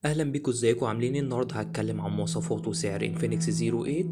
اهلا بيكم، ازيكم عاملين ايه؟ النهارده هتكلم عن مواصفات وسعر انفينكس زيرو 8.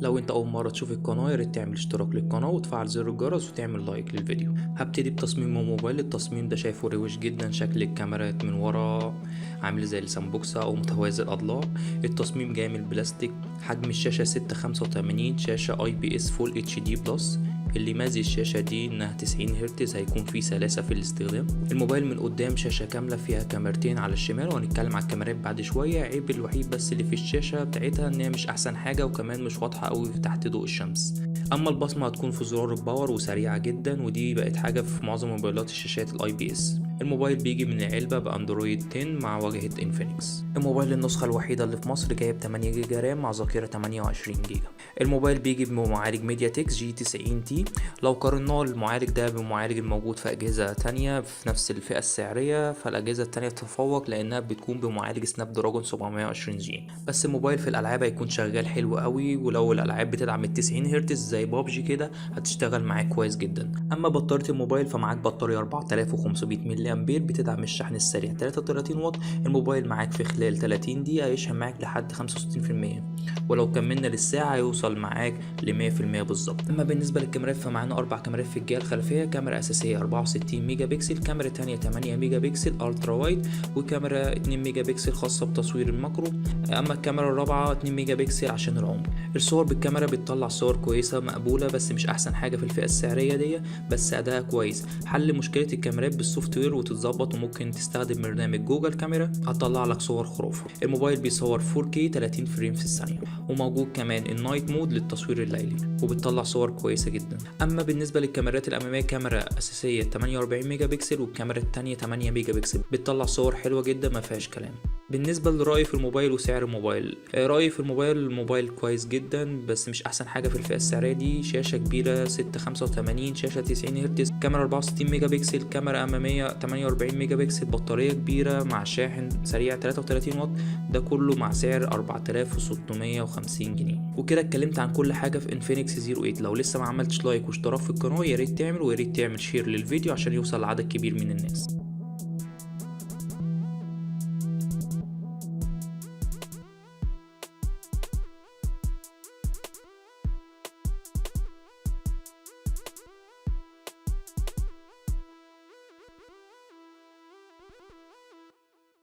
لو انت اول مره تشوف القناه يا ريت تعمل اشتراك للقناه وتفعل زر الجرس وتعمل لايك للفيديو. هبتدي بتصميم الموبايل. التصميم ده شايفه روش جدا، شكل الكاميرات من ورا عامل زي السمبوكسة او متوازي الاضلاع. التصميم جاي من البلاستيك. حجم الشاشه 685، شاشه اي بي اس فول اتش دي بلس. اللي يميز الشاشة دي انها 90 هرتز، هيكون في سلاسة في الاستخدام. الموبايل من قدام شاشة كاملة فيها كاميرتين على الشمال، وهنتكلم على الكاميرات بعد شوية. عيب الوحيد بس اللي في الشاشة بتاعتها ان هي مش احسن حاجة، وكمان مش واضحة قوي تحت ضوء الشمس. اما البصمة هتكون في زرار الباور وسريعة جدا، ودي بقت حاجة في معظم موبايلات الشاشات الاي بي اس. الموبايل بيجي من العلبة باندرويد 10 مع واجهة انفينكس. الموبايل النسخة الوحيدة اللي في مصر جايب 8 جيجا رام مع ذاكرة 28 جيجا. الموبايل بيجي بمعالج ميديا تك جي 90 تي. لو قارناه المعالج ده بالمعالج الموجود في أجهزة تانية في نفس الفئة السعرية، فالأجهزة التانية تتفوق لأنها بتكون بمعالج سناب دراجون 720 جي. بس الموبايل في الألعاب هيكون شغال حلو قوي، ولو الألعاب بتدعم ال 90 هرتز زي بابجي كده هتشتغل معاك كويس جدا. أما بطارية الموبايل فمعاك بطارية 4500 ملي أمبير بتدعم الشحن السريع 33 واط. الموبايل معاك في خلال 30 دقيقة يشحن معاك لحد 65%، ولو كملنا للساعة هيوصل معاك ل 100% بالظبط. أما بالنسبة للكاميرات فمعانا 4 كاميرات في الجهة الخلفية. كاميرا أساسية 64 ميجا بكسل، كاميرا تانية 8 ميجا بكسل ألترا وايد، وكاميرا 2 ميجا بكسل خاصة بتصوير الماكرو. أما الكاميرا الرابعة 2 ميجا بكسل عشان العمر. الصور بالكاميرا بتطلع صور كويسة مقبولة، بس مش أحسن حاجة في الفئة السعرية دي، بس أداها كويس. حل مشكلة الكاميرات بالسوفت وير وتتظبط، وممكن تستخدم برنامج جوجل كاميرا هتطلع لك صور خرافة. الموبايل بيصور 4K 30 فريم في الثانية، وموجود كمان النايت مود للتصوير الليلي، وبتطلع صور كويسة جدا. أما بالنسبة للكاميرات الأمامية، كاميرا أساسية 48 ميجا بكسل، والكاميرا التانية 8 ميجا بكسل، بتطلع صور حلوة جدا ما فيهاش كلام. بالنسبة لرأيي في الموبايل وسعر الموبايل، رأيي في الموبايل كويس جدا، بس مش أحسن حاجة في الفئة السعرية دي. شاشة كبيرة 685، شاشة 90 هرتز، كاميرا 64 ميجا بكسل، كاميرا أمامية 48 ميجا بكسل، بطارية كبيرة مع شاحن سريع 33 واط. ده كله مع سعر 4650 جنيه. وكده اتكلمت عن كل حاجة في انفينكس زيرو 8. لو لسه ما عملتش لايك واشتراك في القناة يا ريت تعمل، ويا ريت تعمل شير للفيديو عشان يوصل لعدد كبير من الناس.